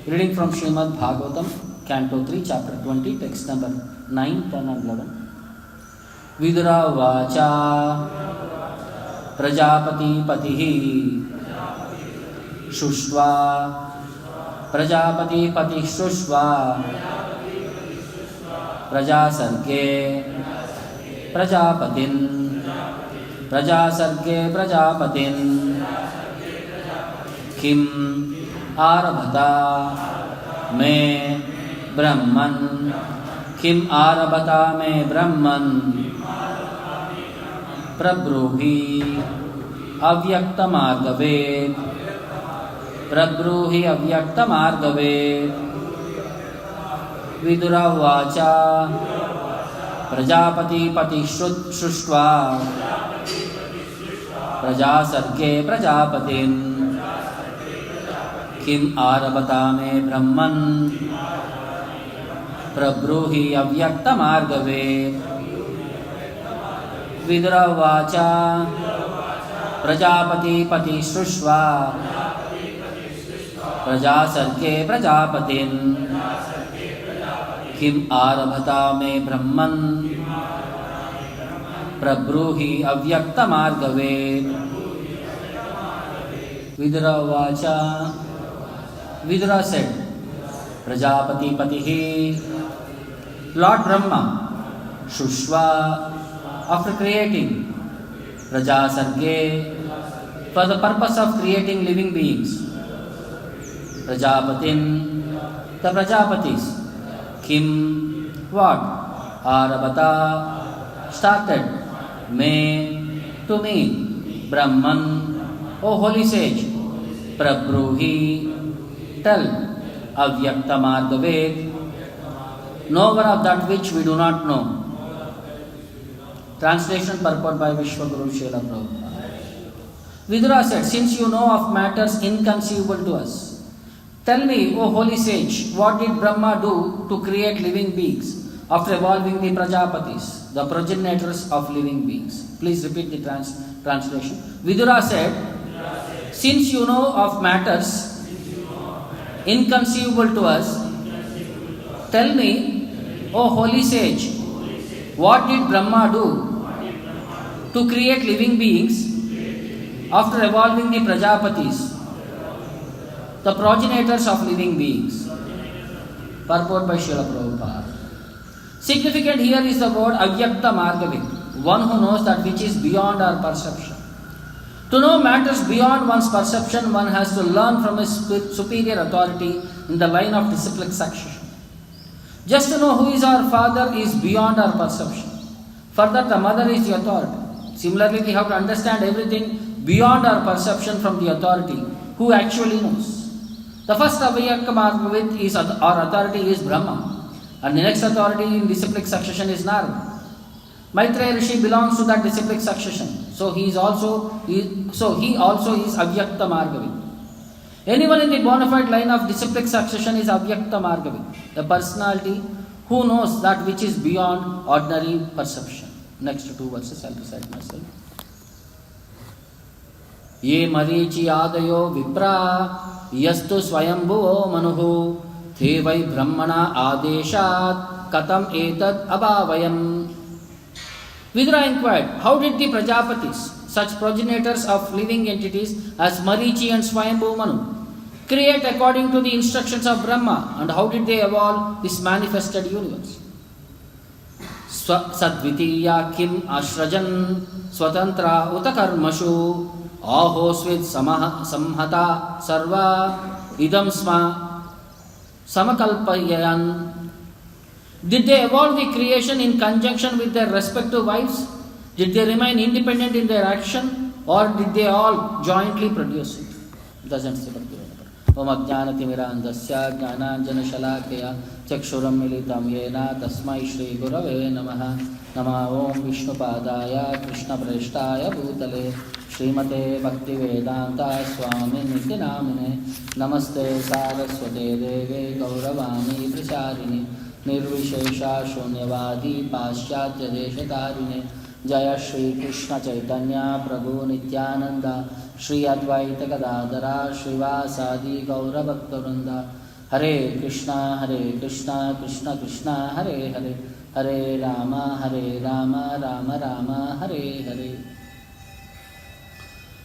Reading from Srimad Bhagavatam, Canto 3, Chapter 20, text number 9, 10 and 11. Vidura vacha Prajapati patihi Shushva Prajapati patih Shushva Prajasarge Prajapatin Prajasarge Prajapatin Kim Arabhata Me Brahman Kim Arabhata Me Brahman Prabruhi Avyakta Margave Prabruhi Avyakta Margave Vidura Vacha Prajapati Pati Shrushva Prajasarge Prajapatin Kim Arabhata Me Brahman Prabruhi Avyakta Margave Vidura Vacha Prajapati Pati Shrushva Prajasarge Prajapatin Kim Arabhata Me Brahman Prabruhi Avyakta Margave Vidura Vacha Vidura said, Prajapati Patihi, Lord Brahma, Shushva, after creating Prajasarge, for the purpose of creating living beings, Prajapatin, the Prajapatis, Kim, what? Arabhata, started, Me, to me, Brahman, O holy sage, Prabruhi, tell, Avyakta Margave, knower of that which we do not know. Translation purport by Vishwaguru Srila Prabhupada. Vidura said, since you know of matters inconceivable to us, tell me, O holy sage, what did Brahma do to create living beings after evolving the Prajapatis, the progenitors of living beings? Please repeat the translation. Vidura said, since you know of matters inconceivable to us, tell me, O holy sage, what did Brahma do to create living beings after evolving the Prajapatis, the progenitors of living beings? Purport by Srila Prabhupada. Significant here is the word Avyakta Margavik, one who knows that which is beyond our perception. To know matters beyond one's perception, one has to learn from his superior authority in the line of disciplic succession. Just to know who is our father is beyond our perception. Further, the mother is the authority. Similarly, we have to understand everything beyond our perception from the authority who actually knows. The first Avyakta Margavit is our authority is Brahma, and the next authority in disciplic succession is Narada. Maitreya Rishi belongs to that disciplic succession, so he also is Avyakta Margavit. Anyone in the bona fide line of disciplic succession is Avyakta Margavit, a personality who knows that which is beyond ordinary perception. Next two verses I'll recite myself. Ye marichi adayo vipra yastu swayambhuvo manuhu te vai brahmana adeshat katam etad abhavayam. Vidura inquired, how did the Prajapatis, such progenitors of living entities as Marichi and Swayambhu Manu, create according to the instructions of Brahma, and how did they evolve this manifested universe? Sadvitiya kim ashrajan swatantra utakarmashu ahosvid samhata sarva idam sma samakalpayan. Did they evolve the creation in conjunction with their respective wives? Did they remain independent in their action, or did they all jointly produce it? Doesn't say Bhakti Yoga. Om Ajnanatimirandasya Jnananjanashalakaya Chakshuram Militam Yena Tasmai Shri Gurave Namaha Nama Om Vishnu Padaya Krishna Prashtaya Bhutale Srimate Bhakti Vedanta Swami Niti Namine Namaste Saraswate Deve Gauravani Pracharini Nirvishesha Shunyavadi Paschatya Deshatarine Jaya Sri Krishna Chaitanya Prabhu Nityananda Shri Advaita Gadadara Srivasadi Gaura Bhakta Vrinda Hare Krishna, Krishna Krishna, Hare Hare, Hare Rama, Rama Rama, Hare Hare.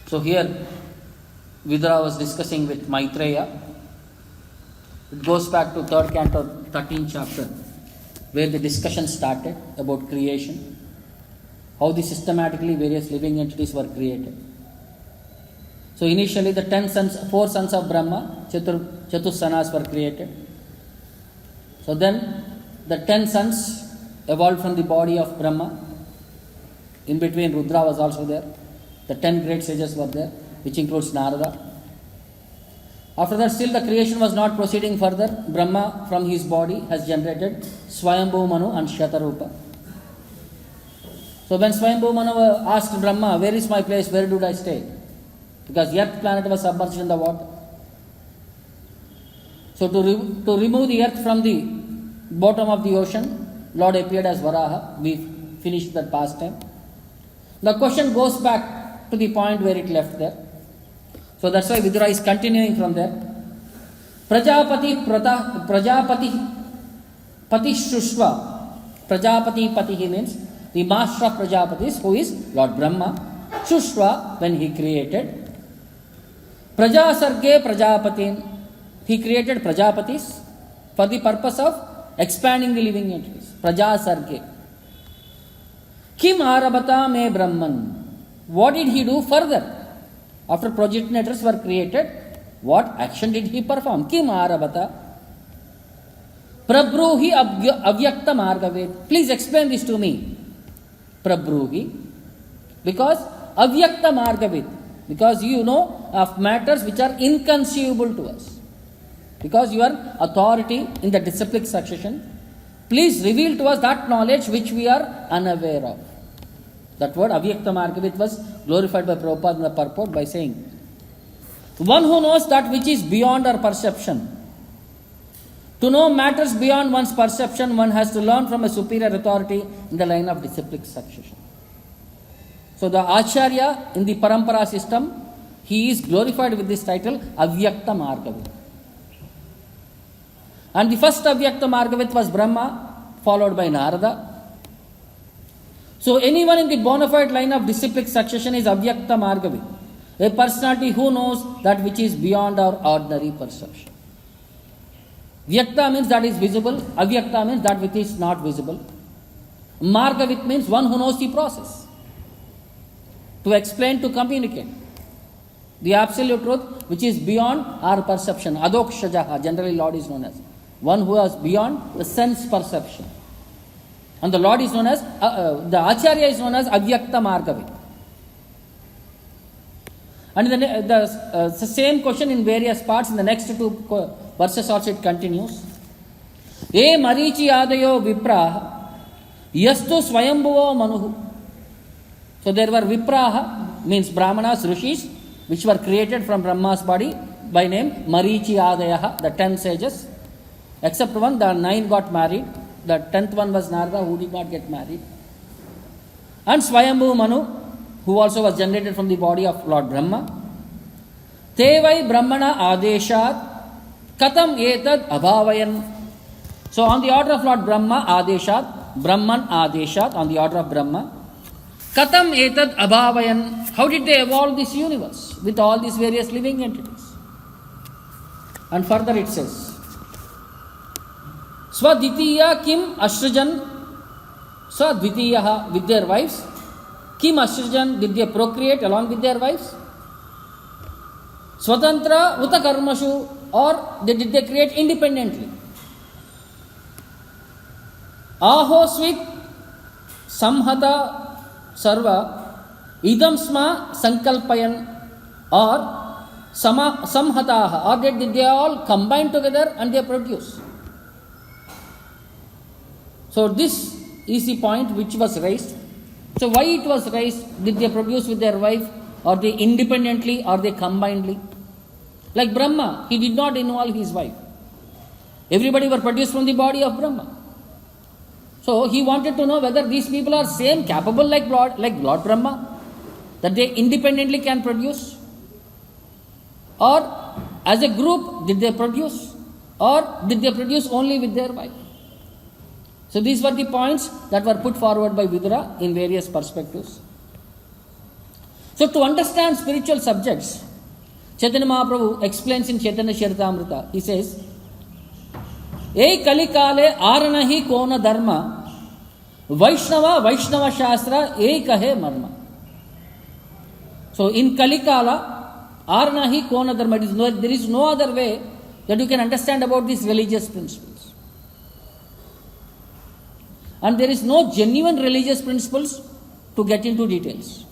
So here, Vidura was discussing with Maitreya. It goes back to 3rd canto, 13th chapter, where the discussion started about creation, how the systematically various living entities were created. So initially the 4 sons of Brahma, Chatussanas were created. So then the 10 sons evolved from the body of Brahma. In between Rudra was also there. The 10 great sages were there, which includes Narada. After that, still the creation was not proceeding further. Brahma from his body has generated Swayambhu Manu and Shatarupa. So when Swayambhu Manu asked Brahma, where is my place, where do I stay? Because the earth planet was submerged in the water. So to remove the earth from the bottom of the ocean, Lord appeared as Varaha. We finished that past time. The question goes back to the point where it left there. So that's why Vidura is continuing from there. Prajapati Shushva. Prajapati Pati means the master of Prajapatis, who is Lord Brahma. Shushva, when he created. Prajasarge Prajapatin. He created Prajapatis for the purpose of expanding the living entities. Prajasarge. Kim Arabata me Brahman. What did he do further? After progenitors were created, what action did he perform? Kim Arabata. Prabruhi avyakta margavet. Please explain this to me. Prabruhi. Because avyakta margavet. Because you know of matters which are inconceivable to us. Because you are authority in the disciplic succession, please reveal to us that knowledge which we are unaware of. That word avyakta margavit was glorified by Prabhupada in the purport by saying, one who knows that which is beyond our perception. To know matters beyond one's perception, one has to learn from a superior authority in the line of disciplic succession. So the Acharya in the Parampara system, he is glorified with this title, Avyakta Margavit. And the first Avyakta Margavit was Brahma, followed by Narada. So anyone in the bona fide line of disciplic succession is Avyakta Margavit, a personality who knows that which is beyond our ordinary perception. Vyakta means that is visible, Avyakta means that which is not visible. Margavit means one who knows the process. To explain, to communicate the absolute truth which is beyond our perception. Adokshajaha, generally Lord is known as one who is beyond the sense perception. And the Lord is known as, the Acharya is known as Avyakta Margavit. And the same question in various parts, in the next 2 verses also it continues. E marichi adayo vipraha yastu swayambhuvo manuhu. So there were vipraha, means Brahmanas, Rishis, which were created from Brahma's body by name Marichi Adayaha, the 10 sages. Except one, the 9 got married. The 10th one was Narada, who did not get married. And Swayambhu Manu, who also was generated from the body of Lord Brahma. Tevai Brahmana Adeshat Katam Etad Abhavayan. So on the order of Lord Brahma, Adeshat, Brahman Adeshat, on the order of Brahma. Katam Etad Abhavayan. How did they evolve this universe with all these various living entities? And further it says, Swadvitiya Kim Ashrajan. Swadvitiyaha, with their wives. Kim Ashrajan, did they procreate along with their wives? Swatantra Uta Karmashu, or did they create independently? Ahosvit Samhata Sarva Idam Sma Sankalpayan, or Samhataha, or did they all combine together and they produce? So this is the point which was raised. So why it was raised? Did they produce with their wife, or they independently, or they combinedly? Like Brahma, he did not involve his wife. Everybody were produced from the body of Brahma. So he wanted to know whether these people are same capable like Lord Brahma, that they independently can produce, or as a group did they produce? or did they produce only with their wife? So these were the points that were put forward by Vidura in various perspectives. So to understand spiritual subjects, Chaitanya Mahaprabhu explains in Chaitanya Charitamrita, he says, "Ei kali kale aranahi kona dharma, Vaishnava Shastra ei kahe marma." So in Kali Kala, aranahi kona dharma, there is no other way that you can understand about these religious principles. And there is no genuine religious principles to get into details.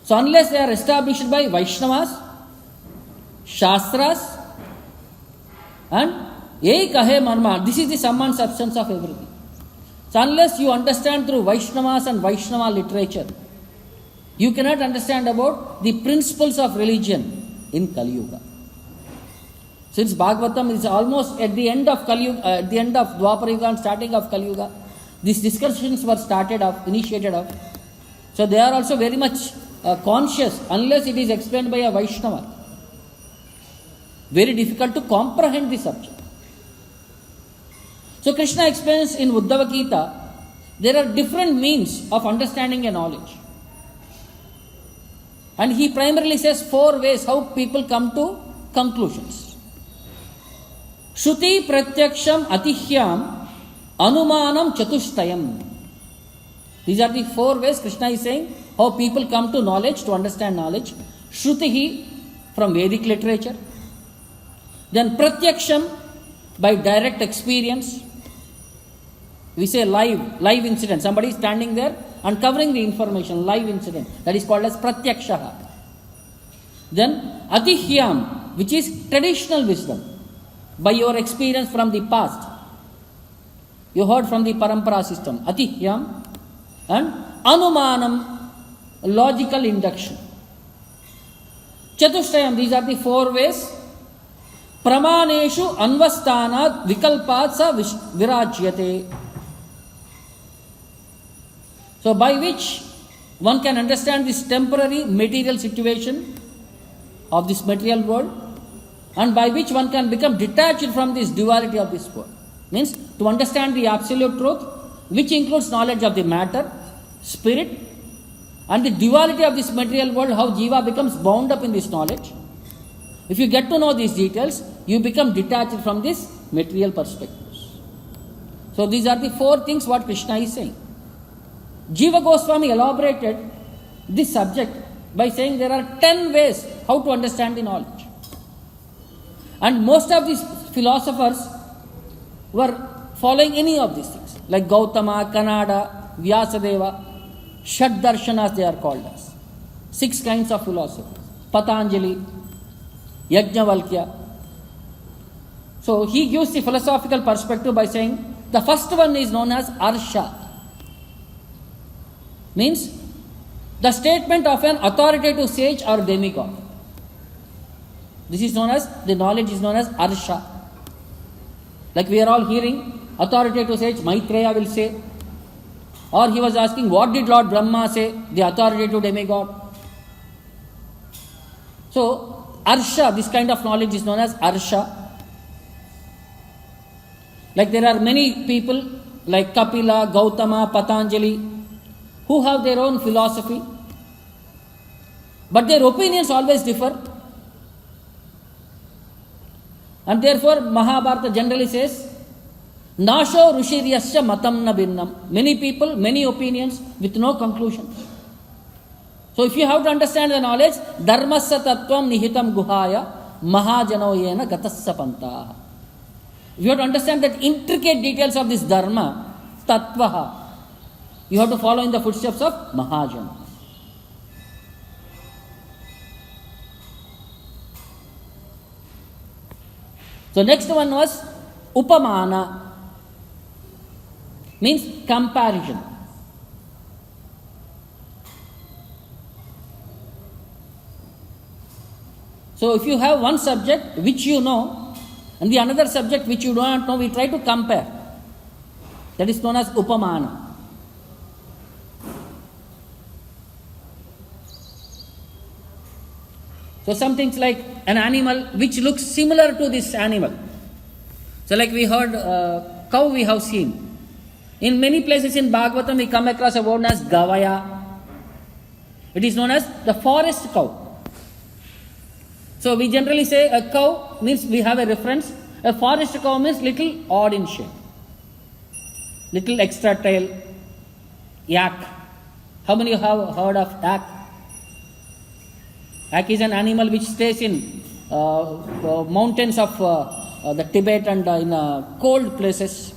So unless they are established by Vaishnavas, Shastras, and Ei Kahe Marma, this is the sum and substance of everything. So unless you understand through Vaishnavas and Vaishnava literature, you cannot understand about the principles of religion in Kali Yuga. Since Bhagavatam is almost at the end of Kali Yuga, at the end of Dwapara Yuga and starting of Kali Yuga, these discussions were initiated off. So they are also very much conscious, unless it is explained by a Vaishnava. Very difficult to comprehend the subject. So Krishna explains in Uddhava Gita, there are different means of understanding a knowledge. And he primarily says 4 ways how people come to conclusions. Shruti pratyaksham atihyam anumanam chatushtayam. These are the 4 ways Krishna is saying how people come to knowledge, to understand knowledge. Shrutihi, from Vedic literature. Then pratyaksham, by direct experience. We say live incident. Somebody is standing there and covering the information, live incident. That is called as pratyakshaha. Then atihyam, which is traditional wisdom. By your experience from the past. You heard from the parampara system. Atihyam. And anumanam, logical induction. Chatushtayam, these are the 4 ways. Pramaneshu anvastanat vikalpat sa virajyate. So by which one can understand this temporary material situation of this material world, and by which one can become detached from this duality of this world. Means to understand the absolute truth, which includes knowledge of the matter, spirit, and the duality of this material world, how Jiva becomes bound up in this knowledge. If you get to know these details, you become detached from this material perspectives. So these are the 4 things what Krishna is saying. Jiva Goswami elaborated this subject by saying there are 10 ways how to understand the knowledge. And most of these philosophers were following any of these things. Like Gautama, Kanada, Vyasadeva, Shad Darshanas they are called as. 6 kinds of philosophers. Patanjali, Yajnavalkya. So he gives the philosophical perspective by saying the first one is known as Arsha. Means the statement of an authoritative sage or demigod. This is known as, the knowledge is known as Arsha. Like we are all hearing, authoritative sage Maitreya will say, or he was asking, what did Lord Brahma say, the authoritative demigod? So Arsha, this kind of knowledge is known as Arsha. Like there are many people like Kapila, Gautama, Patanjali, who have their own philosophy, but their opinions always differ. And therefore Mahabharata generally says, Nasho Rushiryasya Matam na Binnam. Many people, many opinions with no conclusion. So if you have to understand the knowledge, Dharmasya Tattvam Nihitam Guhaya Mahajano Yena Gatasya Panta. If you have to understand that intricate details of this Dharma, Tattvaha, you have to follow in the footsteps of Mahajana. So next one was Upamana, means comparison. So if you have one subject which you know and the another subject which you do not know, we try to compare. That is known as Upamana. So some things like an animal which looks similar to this animal. So like we heard cow we have seen. In many places in Bhagavatam we come across a word as Gavaya. It is known as the forest cow. So we generally say a cow means we have a reference. A forest cow means little odd in shape. Little extra tail. Yak. How many have heard of yak? Yak is an animal which stays in mountains of the Tibet and in cold places.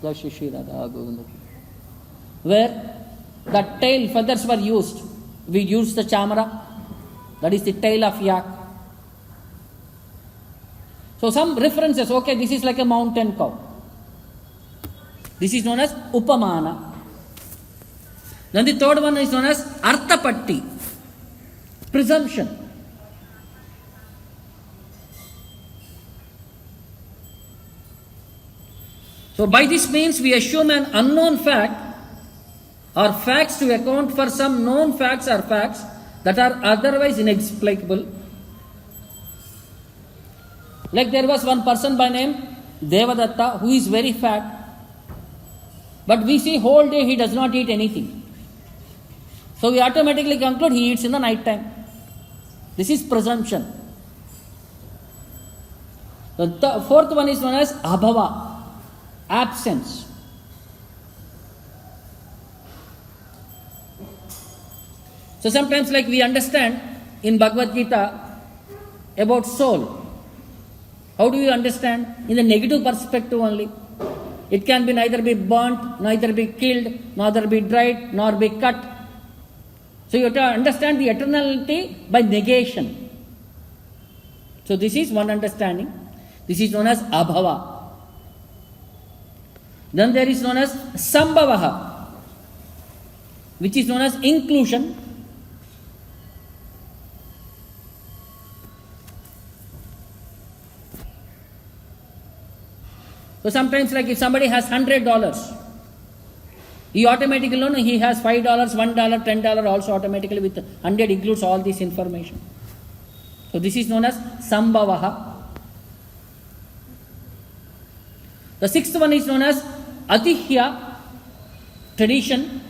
Sri Radha Govinda. Where the tail feathers were used. We use the chamara. That is the tail of yak. So some references, okay, this is like a mountain cow. This is known as Upamana. Then the third one is known as Arthapatti, presumption. So by this means we assume an unknown fact or facts to account for some known facts or facts that are otherwise inexplicable. Like there was one person by name Devadatta who is very fat, but we see whole day he does not eat anything. So we automatically conclude he eats in the night time. This is presumption. The fourth one is known as Abhava, absence. So sometimes like we understand in Bhagavad Gita about soul. How do you understand? In the negative perspective only. It can be neither be burnt, neither be killed, neither be dried, nor be cut. So you have to understand the eternality by negation. So this is one understanding. This is known as Abhava. Then there is known as Sambhavaha, which is known as inclusion. So sometimes like if somebody has $100, he automatically know he has $5, $1, $10 also automatically with 100 includes all this information. So this is known as Sambhavaha. The sixth one is known as Atihya, tradition.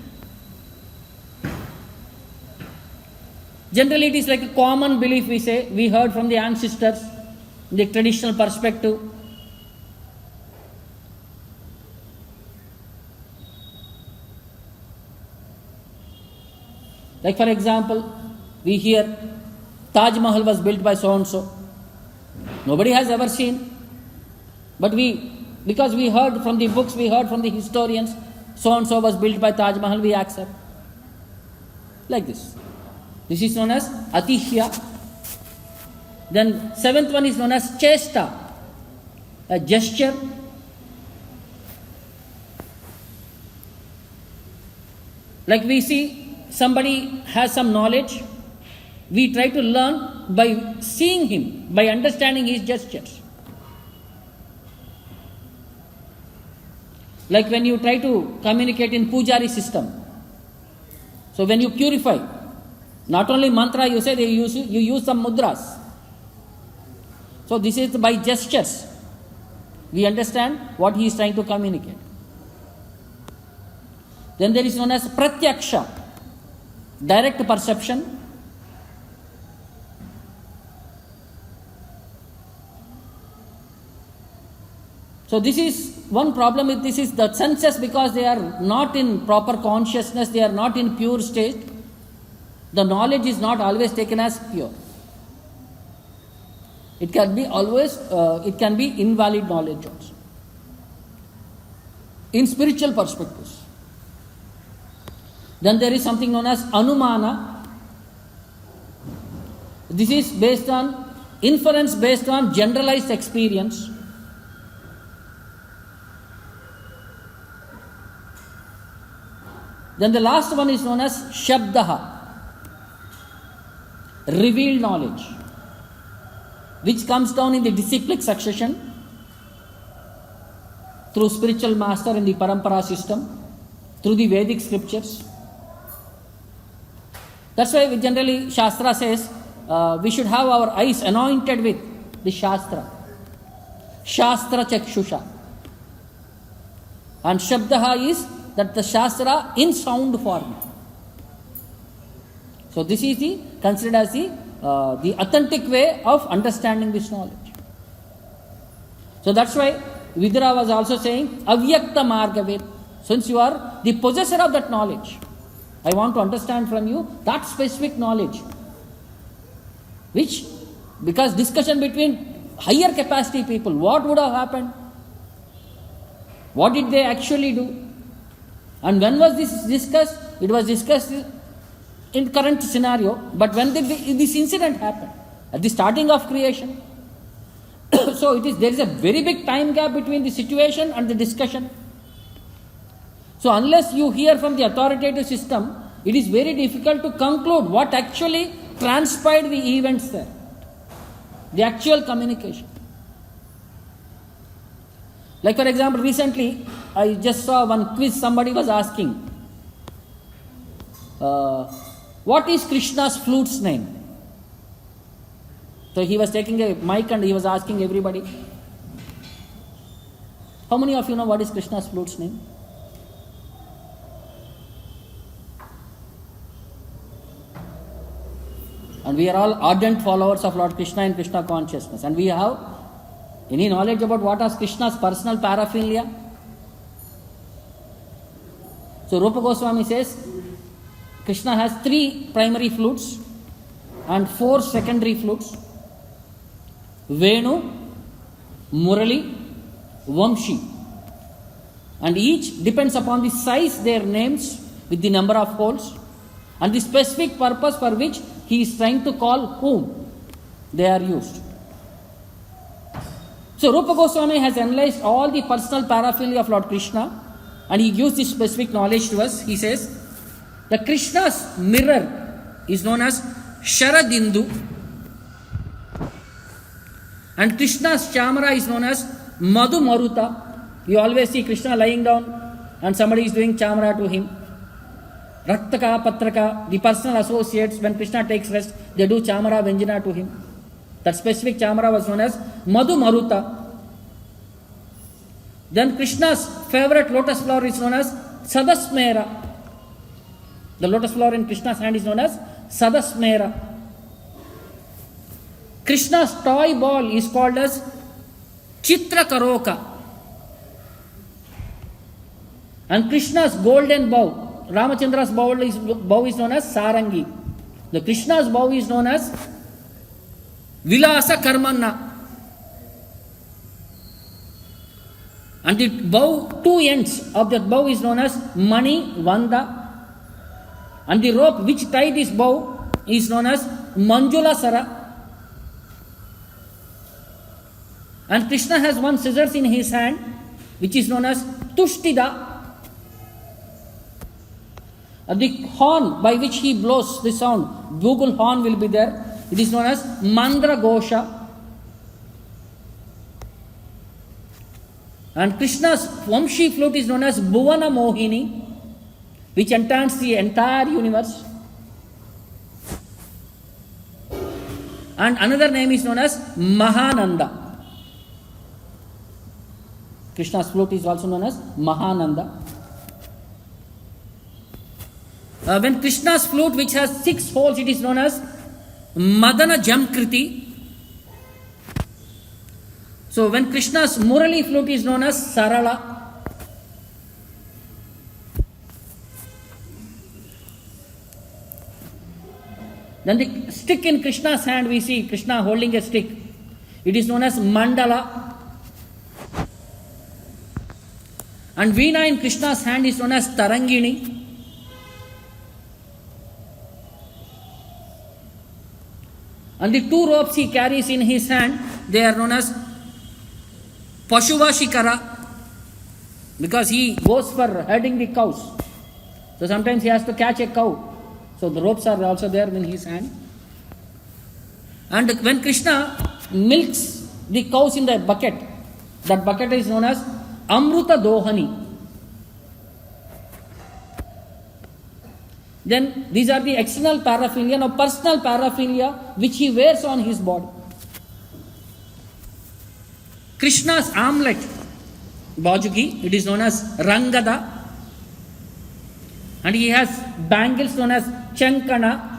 Generally it is like a common belief we say, we heard from the ancestors, the traditional perspective. Like for example, we hear Taj Mahal was built by so and so. Nobody has ever seen. But because we heard from the books, we heard from the historians, so and so was built by Taj Mahal, we accept. Like this. This is known as Atihya. Then seventh one is known as Chesta, a gesture. Like we see somebody has some knowledge, we try to learn by seeing him, by understanding his gestures. Like when you try to communicate in Pujari system. So when you purify, not only mantra you say, you use some mudras. So this is by gestures. We understand what he is trying to communicate. Then there is known as Pratyaksha, direct perception. So this is one problem with this is the senses, because they are not in proper consciousness, they are not in pure state. The knowledge is not always taken as pure. It can be invalid knowledge also. In spiritual perspectives. Then there is something known as Anumana. This is based on inference based on generalized experience. Then the last one is known as Shabdaha, revealed knowledge, which comes down in the disciplic succession through spiritual master in the Parampara system, through the Vedic scriptures. That's why generally Shastra says we should have our eyes anointed with the Shastra. Shastra Chakshusha. And Shabdaha is that the Shastra in sound form. So this is considered as the authentic way of understanding this knowledge. So that's why Vidura was also saying, Avyakta Margavet. Since you are the possessor of that knowledge, I want to understand from you that specific knowledge. Which, because discussion between higher capacity people, what would have happened? What did they actually do? And when was this discussed? It was discussed in current scenario, but when did this incident happen? At the starting of creation. So there is a very big time gap between the situation and the discussion. So unless you hear from the authoritative system, it is very difficult to conclude what actually transpired the events there. The actual communication. Like for example, recently I just saw one quiz, somebody was asking, what is Krishna's flute's name? So he was taking a mic and he was asking everybody. How many of you know what is Krishna's flute's name? And we are all ardent followers of Lord Krishna and Krishna consciousness. And we have any knowledge about what is Krishna's personal paraphernalia? So Rupa Goswami says, Krishna has 3 primary flutes and 4 secondary flutes. Venu, Murali, Vamshi. And each depends upon the size, their names with the number of holes and the specific purpose for which he is trying to call whom they are used. So Rupa Goswami has analyzed all the personal paraphernalia of Lord Krishna and he gives this specific knowledge to us. He says, the Krishna's mirror is known as Sharadindu and Krishna's chamara is known as Madhu Maruta. You always see Krishna lying down and somebody is doing chamara to him. Raktaka, Patraka, the personal associates, when Krishna takes rest, they do chamara, Venjana to him. That specific chamara was known as Madhu Maruta. Then Krishna's favorite lotus flower is known as Sadasmera. The lotus flower in Krishna's hand is known as Sadasmera. Krishna's toy ball is called as Chitra Karoka. And Krishna's golden bow, Ramachandra's bow is known as Sarangi. The Krishna's bow is known as Vilasa Karmanna. And the bow, 2 ends of that bow is known as Mani Vanda. And the rope which tied this bow is known as Manjula Sara. And Krishna has 1 scissors in his hand which is known as Tushtida. The horn by which he blows the sound, bugle horn will be there. It is known as Mandra Gosha. And Krishna's Vamshi flute is known as Bhuvana Mohini, which enchants the entire universe. And another name is known as Mahananda. Krishna's flute is also known as Mahananda. When Krishna's flute, which has 6 holes, it is known as Madana Jamkriti. So when Krishna's Murali flute is known as Sarala. Then the stick in Krishna's hand, we see Krishna holding a stick. It is known as Mandala. And Veena in Krishna's hand is known as Tarangini. And the 2 ropes he carries in his hand, they are known as Pashuvashikara, because he goes for herding the cows. So sometimes he has to catch a cow. So the ropes are also there in his hand. And when Krishna milks the cows in the bucket, that bucket is known as Amruta Dohani. Then these are the external paraphernalia. Now personal paraphernalia which he wears on his body. Krishna's armlet, Bajugi, it is known as Rangada. And he has bangles known as Chankana.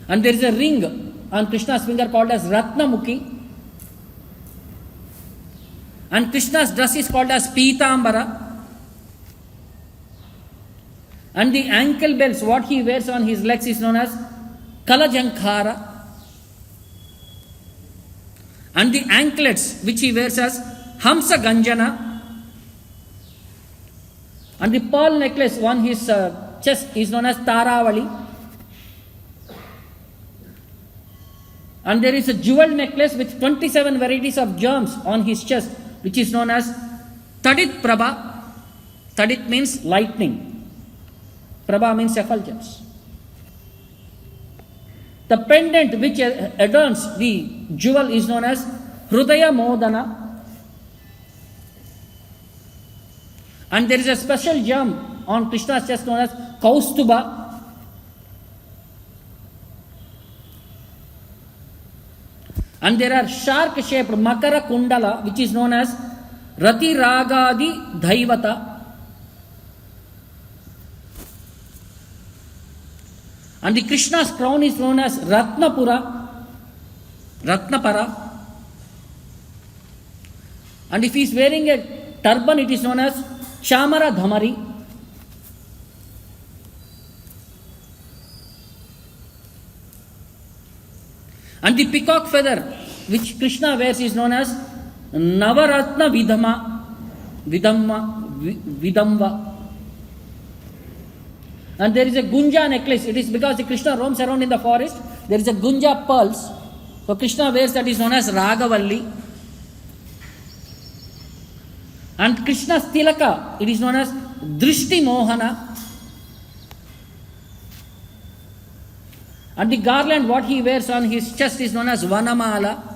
And there is a ring on Krishna's finger called as Ratnamukhi. And Krishna's dress is called as Pitambara. And the ankle belts, what he wears on his legs is known as Kalajankara. And the anklets, which he wears as Hamsa Ganjana. And the pearl necklace on his chest is known as Taravali. And there is a jewel necklace with 27 varieties of gems on his chest, which is known as Tadit Prabha. Tadit means lightning. Prabha means effulgence. The pendant which adorns the jewel is known as Hrudaya Modana. And there is a special gem on Krishna's chest known as Kaustuba. And there are shark-shaped Makara Kundala, which is known as Rati Ragadi Dhaivata. And the Krishna's crown is known as Ratnapara. And if he is wearing a turban, it is known as Chamara Dhamari. And the peacock feather which Krishna wears is known as Navaratna Vidamva. And there is a Gunja necklace. It is because the Krishna roams around in the forest. There is a Gunja pearls. So Krishna wears that is known as Ragavalli. And Krishna's Tilaka, it is known as Drishti Mohana. And the garland what he wears on his chest is known as Vanamala.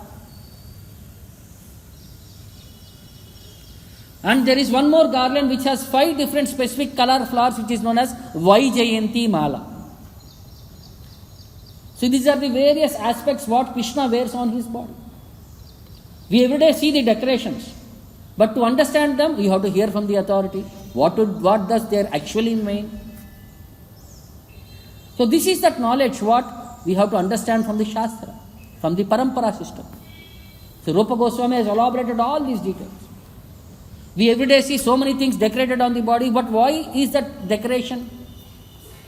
And there is one more garland which has 5 different specific color flowers, which is known as Vaijayanti Mala. So these are the various aspects what Krishna wears on his body. We every day see the decorations, but to understand them, you have to hear from the authority. What does they actually mean? So this is that knowledge what we have to understand from the Shastra, from the Parampara system. So Rupa Goswami has elaborated all these details. We every day see so many things decorated on the body, but why is that decoration?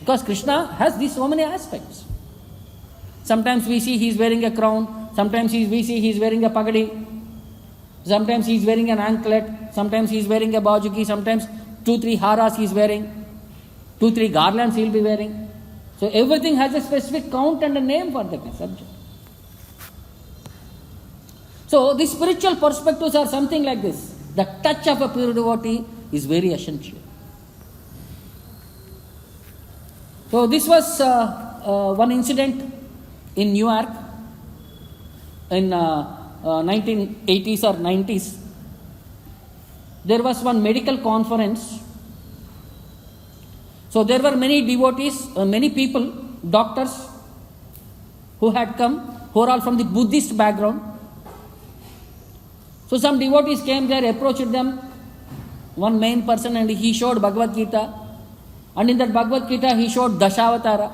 Because Krishna has these so many aspects. Sometimes we see he is wearing a crown, sometimes we see he is wearing a pagadi, sometimes he is wearing an anklet, sometimes he is wearing a bajuki, sometimes 2-3 haras he is wearing, 2-3 garlands he will be wearing. So everything has a specific count and a name for the subject. So the spiritual perspectives are something like this. The touch of a pure devotee is very essential. So this was one incident in New York in 1980s or 90s. There was one medical conference. So there were many devotees, many people, doctors who had come, who are all from the Buddhist background. So some devotees came there, approached them, one main person, and he showed Bhagavad Gita. And in that Bhagavad Gita, he showed Dashavatara.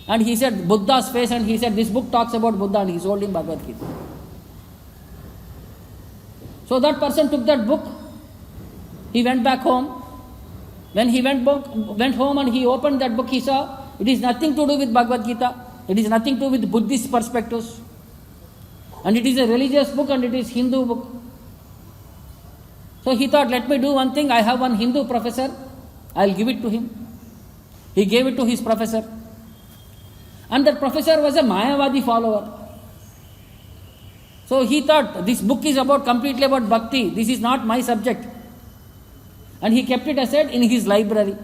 And he said Buddha's face, and he said, this book talks about Buddha, and he sold him Bhagavad Gita. So that person took that book, he went back home. When he went home and he opened that book, he saw it is nothing to do with Bhagavad Gita. It is nothing to do with Buddhist perspectives. And it is a religious book and it is Hindu book. So he thought, let me do one thing. I have one Hindu professor. I will give it to him. He gave it to his professor. And that professor was a Mayavadi follower. So he thought, this book is completely about bhakti. This is not my subject. And he kept it aside in his library.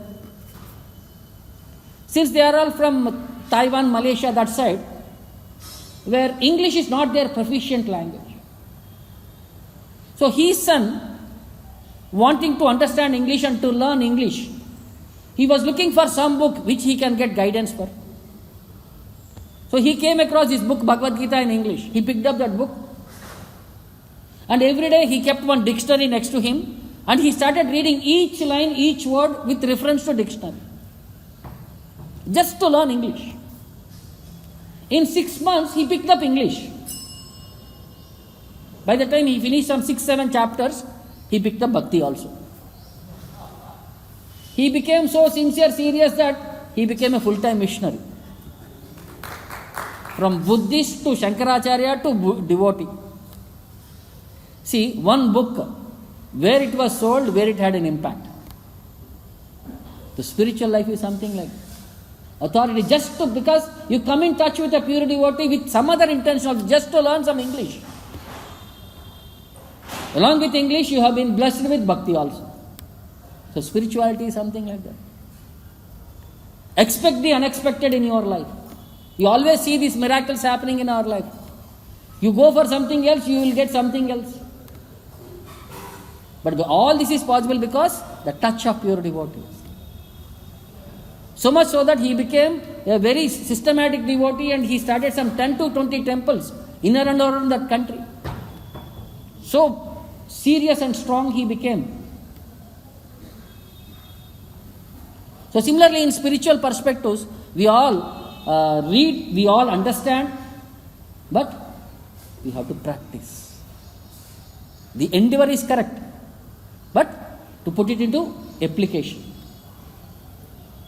Since they are all from Taiwan, Malaysia, that side, where English is not their proficient language. So his son, wanting to understand English and to learn English, He was looking for some book which he can get guidance for. So he came across this book, Bhagavad Gita in English. He picked up that book. And every day he kept one dictionary next to him. And he started reading each line, each word with reference to dictionary. Just to learn English. In 6 months, he picked up English. By the time he finished some 6-7 chapters, he picked up Bhakti also. He became so sincere, serious that he became a full-time missionary. From Buddhist to Shankaracharya to devotee. See, one book, where it was sold, where it had an impact. The spiritual life is something like authority. Because you come in touch with a pure devotee with some other intention, just to learn some English. Along with English, you have been blessed with Bhakti also. So spirituality is something like that. Expect the unexpected in your life. You always see these miracles happening in our life. You go for something else, you will get something else. But all this is possible because the touch of pure devotees. So much so that he became a very systematic devotee and he started some 10 to 20 temples inner and around that country. So serious and strong he became. So similarly in spiritual perspectives, we all read, we all understand, but we have to practice. The endeavor is correct, but to put it into application.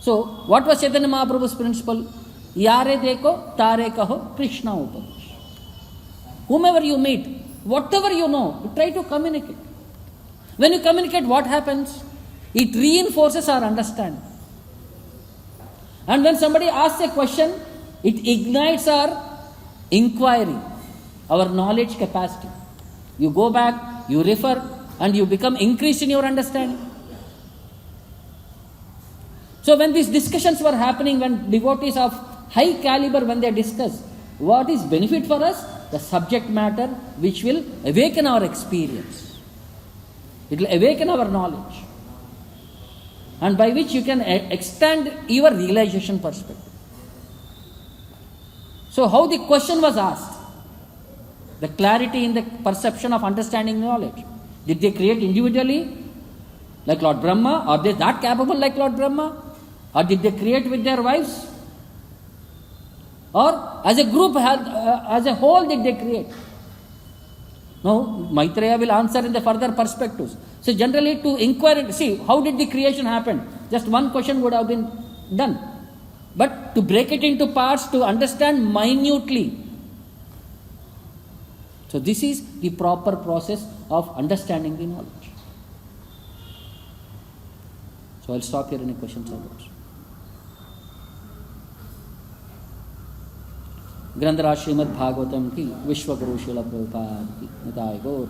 So what was Chaitanya Mahaprabhu's principle? Yare deko, tare kaho, Krishna upadesh. Whomever you meet, whatever you know, you try to communicate. When you communicate, what happens? It reinforces our understanding. And when somebody asks a question, it ignites our inquiry, our knowledge capacity. You go back, you refer, and you become increased in your understanding. So when these discussions were happening, when devotees of high caliber, when they discuss, what is benefit for us? The subject matter which will awaken our experience. It will awaken our knowledge. And by which you can extend your realization perspective. So how the question was asked? The clarity in the perception of understanding knowledge. Did they create individually like Lord Brahma? Are they that capable like Lord Brahma? Or did they create with their wives? Or as a group, as a whole did they create? No, Maitreya will answer in the further perspectives. So generally to inquire, see, how did the creation happen? Just one question would have been done. But to break it into parts, to understand minutely. So this is the proper process of understanding the knowledge. So I'll stop here. Any questions or doubts? ग्रंथराज Shrimad Bhagavatam की विश्व गुरु श्रील प्रभुपाद की निताय गौर।